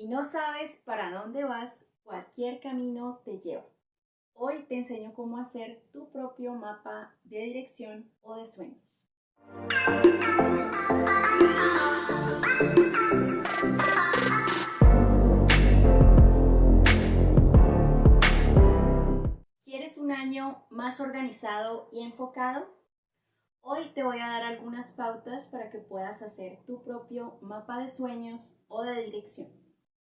Si no sabes para dónde vas, cualquier camino te lleva. Hoy te enseño cómo hacer tu propio mapa de dirección o de sueños. ¿Quieres un año más organizado y enfocado? Hoy te voy a dar algunas pautas para que puedas hacer tu propio mapa de sueños o de dirección.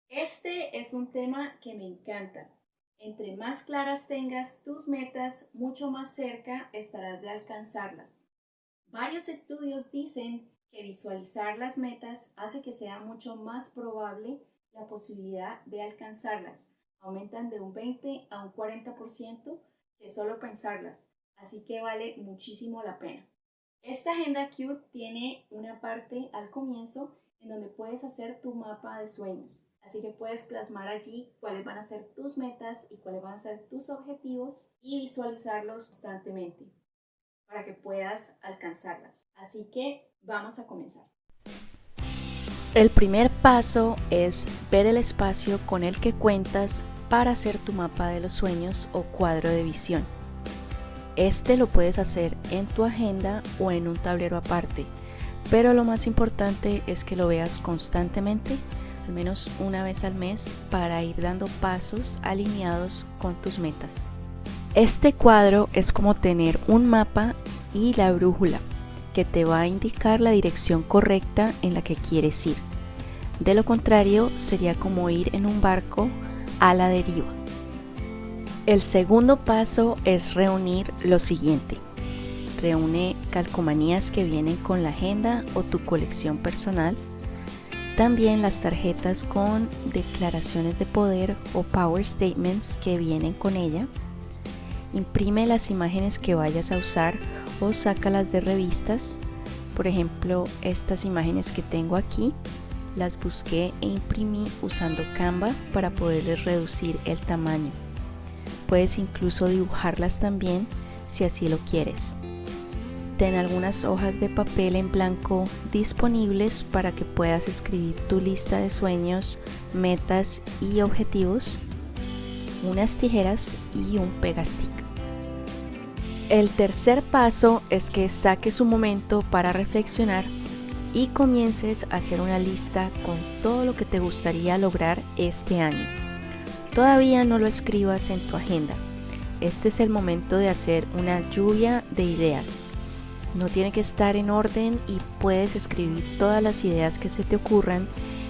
Este es un tema que me encanta. Entre más claras tengas tus metas, mucho más cerca estarás de alcanzarlas. Varios estudios dicen que visualizar las metas hace que sea mucho más probable la posibilidad de alcanzarlas. Aumentan de un 20 a un 40% que solo pensarlas, así que vale muchísimo la pena. Esta agenda Cute tiene una parte al comienzo en donde puedes hacer tu mapa de sueños. Así que puedes plasmar allí cuáles van a ser tus metas y cuáles van a ser tus objetivos y visualizarlos constantemente para que puedas alcanzarlas. Así que vamos a comenzar. El primer paso es ver el espacio con el que cuentas para hacer tu mapa de los sueños o cuadro de visión. Este lo puedes hacer en tu agenda o en un tablero aparte, pero lo más importante es que lo veas constantemente, al menos una vez al mes, para ir dando pasos alineados con tus metas. Este cuadro es como tener un mapa y la brújula, que te va a indicar la dirección correcta en la que quieres ir. De lo contrario, sería como ir en un barco a la deriva. El segundo paso es reunir lo siguiente. Reúne calcomanías que vienen con la agenda o tu colección personal. También las tarjetas con declaraciones de poder o power statements que vienen con ella. Imprime las imágenes que vayas a usar o sácalas de revistas. Por ejemplo, estas imágenes que tengo aquí las busqué e imprimí usando Canva para poderles reducir el tamaño. Puedes incluso dibujarlas también si así lo quieres. Ten algunas hojas de papel en blanco disponibles para que puedas escribir tu lista de sueños, metas y objetivos, unas tijeras y un pegastick. El tercer paso es que saques un momento para reflexionar y comiences a hacer una lista con todo lo que te gustaría lograr este año. Todavía no lo escribas en tu agenda. Este es el momento de hacer una lluvia de ideas. No tiene que estar en orden y puedes escribir todas las ideas que se te ocurran,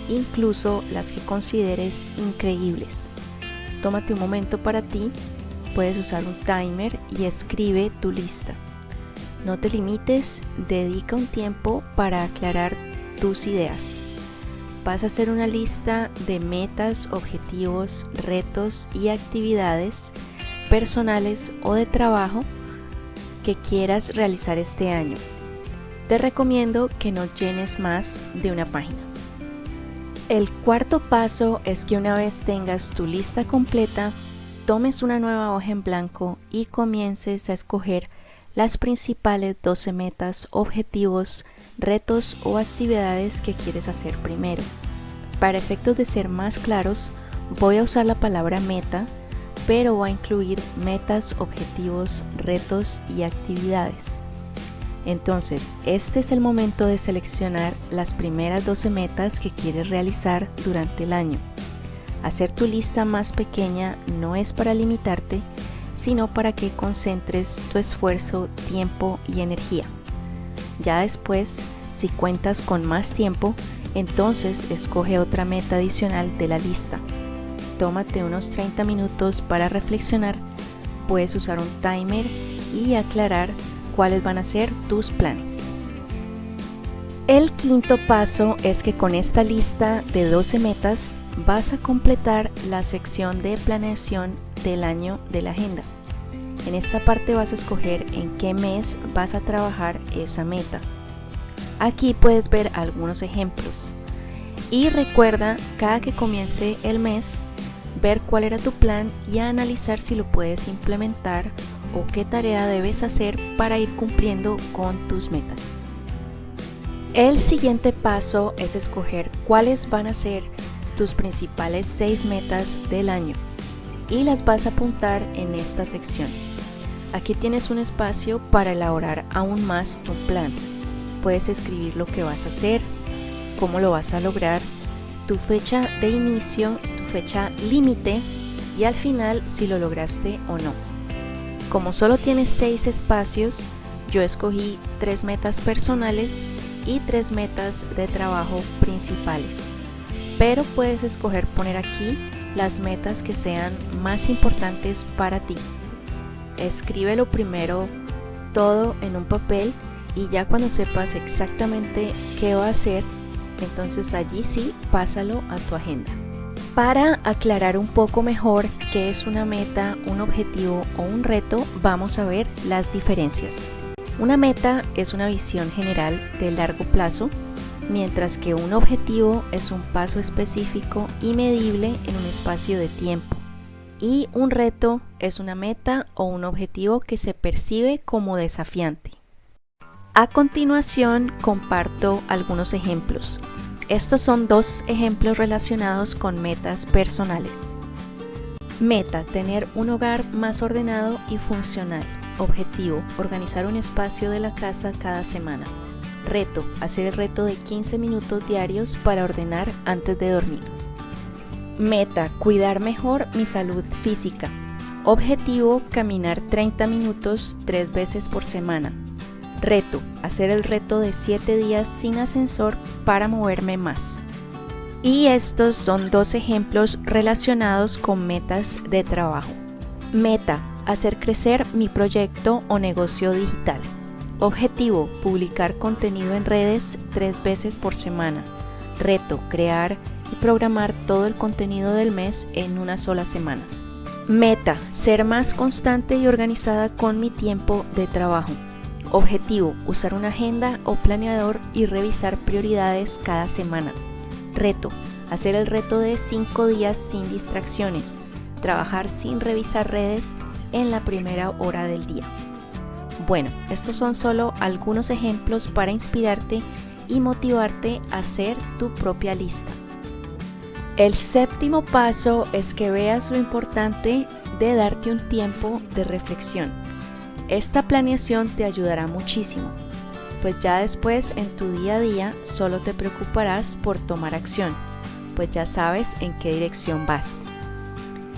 incluso las que consideres increíbles. Tómate un momento para ti. Puedes usar un timer y escribe tu lista. No te limites, dedica un tiempo para aclarar tus ideas. Vas a hacer una lista de metas, objetivos, retos y actividades personales o de trabajo que quieras realizar este año. Te recomiendo que no llenes más de una página. El cuarto paso es que una vez tengas tu lista completa, tomes una nueva hoja en blanco y comiences a escoger las principales 12 metas, objetivos, retos o actividades que quieres hacer primero. Para efectos de ser más claros, voy a usar la palabra meta, pero voy a incluir metas, objetivos, retos y actividades. Entonces, este es el momento de seleccionar las primeras 12 metas que quieres realizar durante el año. Hacer tu lista más pequeña no es para limitarte, sino para que concentres tu esfuerzo, tiempo y energía. Ya después, si cuentas con más tiempo, entonces escoge otra meta adicional de la lista. Tómate unos 30 minutos para reflexionar. Puedes usar un timer y aclarar cuáles van a ser tus planes. El quinto paso es que con esta lista de 12 metas vas a completar la sección de planeación del año de la agenda. En esta parte vas a escoger en qué mes vas a trabajar esa meta. Aquí puedes ver algunos ejemplos. Y recuerda, cada que comience el mes, ver cuál era tu plan y analizar si lo puedes implementar o qué tarea debes hacer para ir cumpliendo con tus metas. El siguiente paso es escoger cuáles van a ser tus principales 6 metas del año y las vas a apuntar en esta sección. Aquí tienes un espacio para elaborar aún más tu plan. Puedes escribir lo que vas a hacer, cómo lo vas a lograr, tu fecha de inicio, tu fecha límite y al final si lo lograste o no. Como solo tienes 6 espacios, yo escogí 3 metas personales y 3 metas de trabajo principales. Pero puedes escoger poner aquí las metas que sean más importantes para ti. Escríbelo primero todo en un papel y ya cuando sepas exactamente qué va a hacer, entonces allí sí, pásalo a tu agenda. Para aclarar un poco mejor qué es una meta, un objetivo o un reto, vamos a ver las diferencias. Una meta es una visión general de largo plazo, mientras que un objetivo es un paso específico y medible en un espacio de tiempo. Y un reto es una meta o un objetivo que se percibe como desafiante. A continuación comparto algunos ejemplos. Estos son 2 ejemplos relacionados con metas personales. Meta: tener un hogar más ordenado y funcional. Objetivo: organizar un espacio de la casa cada semana. Reto: hacer el reto de 15 minutos diarios para ordenar antes de dormir. Meta: cuidar mejor mi salud física. Objetivo: caminar 30 minutos 3 veces por semana. Reto: hacer el reto de 7 días sin ascensor para moverme más. Y estos son 2 ejemplos relacionados con metas de trabajo. Meta: hacer crecer mi proyecto o negocio digital. Objetivo: publicar contenido en redes 3 veces por semana. Reto: crear y programar todo el contenido del mes en una sola semana. Meta: ser más constante y organizada con mi tiempo de trabajo. Objetivo: usar una agenda o planeador y revisar prioridades cada semana. Reto: hacer el reto de 5 días sin distracciones. Trabajar sin revisar redes en la primera hora del día. Bueno, estos son solo algunos ejemplos para inspirarte y motivarte a hacer tu propia lista. El 7º paso es que veas lo importante de darte un tiempo de reflexión. Esta planeación te ayudará muchísimo, pues ya después en tu día a día solo te preocuparás por tomar acción, pues ya sabes en qué dirección vas.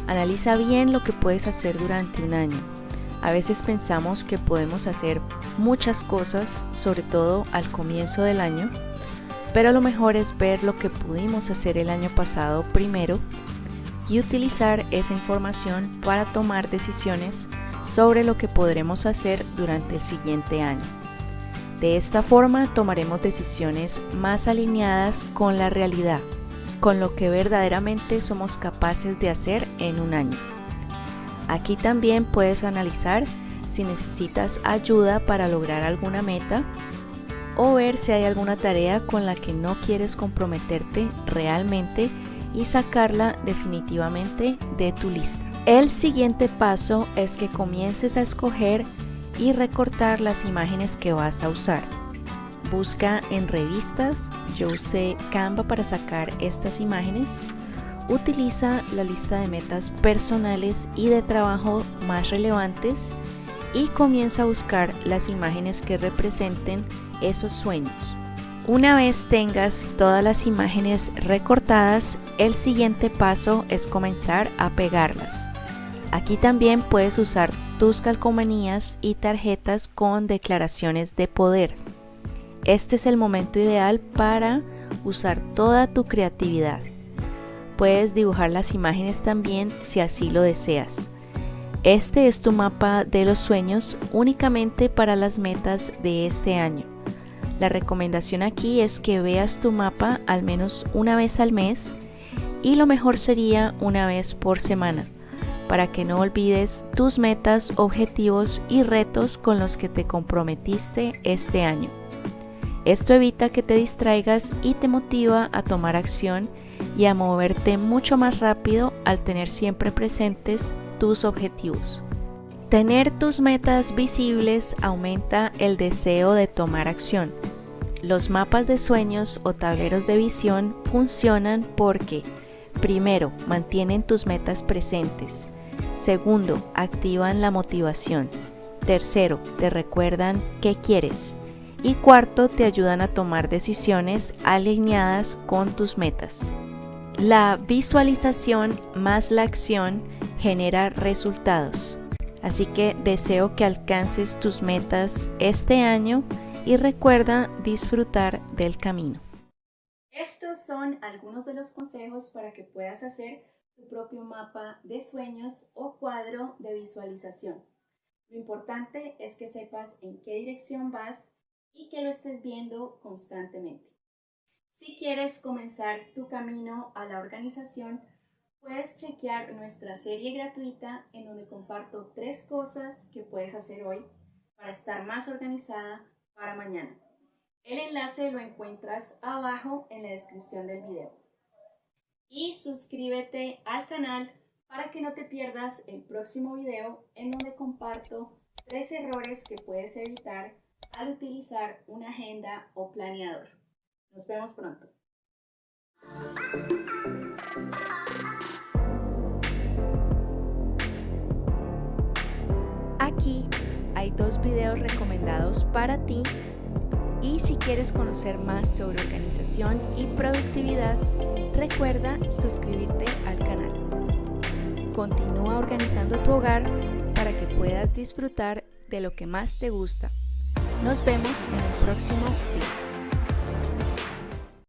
Analiza bien lo que puedes hacer durante un año. A veces pensamos que podemos hacer muchas cosas, sobre todo al comienzo del año, pero lo mejor es ver lo que pudimos hacer el año pasado primero y utilizar esa información para tomar decisiones sobre lo que podremos hacer durante el siguiente año. De esta forma tomaremos decisiones más alineadas con la realidad, con lo que verdaderamente somos capaces de hacer en un año. Aquí también puedes analizar si necesitas ayuda para lograr alguna meta o ver si hay alguna tarea con la que no quieres comprometerte realmente y sacarla definitivamente de tu lista. El siguiente paso es que comiences a escoger y recortar las imágenes que vas a usar. Busca en revistas, yo usé Canva para sacar estas imágenes. Utiliza la lista de metas personales y de trabajo más relevantes y comienza a buscar las imágenes que representen esos sueños. Una vez tengas todas las imágenes recortadas, el siguiente paso es comenzar a pegarlas. Aquí también puedes usar tus calcomanías y tarjetas con declaraciones de poder. Este es el momento ideal para usar toda tu creatividad. Puedes dibujar las imágenes también si así lo deseas. Este es tu mapa de los sueños únicamente para las metas de este año. La recomendación aquí es que veas tu mapa al menos una vez al mes y lo mejor sería una vez por semana, para que no olvides tus metas, objetivos y retos con los que te comprometiste este año. Esto evita que te distraigas y te motiva a tomar acción y a moverte mucho más rápido al tener siempre presentes tus objetivos. Tener tus metas visibles aumenta el deseo de tomar acción. Los mapas de sueños o tableros de visión funcionan porque Primero, mantienen tus metas presentes. Segundo, activan la motivación. Tercero, te recuerdan qué quieres. Y cuarto, te ayudan a tomar decisiones alineadas con tus metas. La visualización más la acción genera resultados. Así que deseo que alcances tus metas este año y recuerda disfrutar del camino. Estos son algunos de los consejos para que puedas hacer tu propio mapa de sueños o cuadro de visualización. Lo importante es que sepas en qué dirección vas y que lo estés viendo constantemente. Si quieres comenzar tu camino a la organización, puedes chequear nuestra serie gratuita en donde comparto 3 cosas que puedes hacer hoy para estar más organizada para mañana. El enlace lo encuentras abajo en la descripción del video. Y suscríbete al canal para que no te pierdas el próximo video en donde comparto 3 errores que puedes evitar al utilizar una agenda o planeador. Nos vemos pronto. Aquí hay 2 videos recomendados para ti y si quieres conocer más sobre organización y productividad, recuerda suscribirte al canal. Continúa organizando tu hogar para que puedas disfrutar de lo que más te gusta. Nos vemos en el próximo video.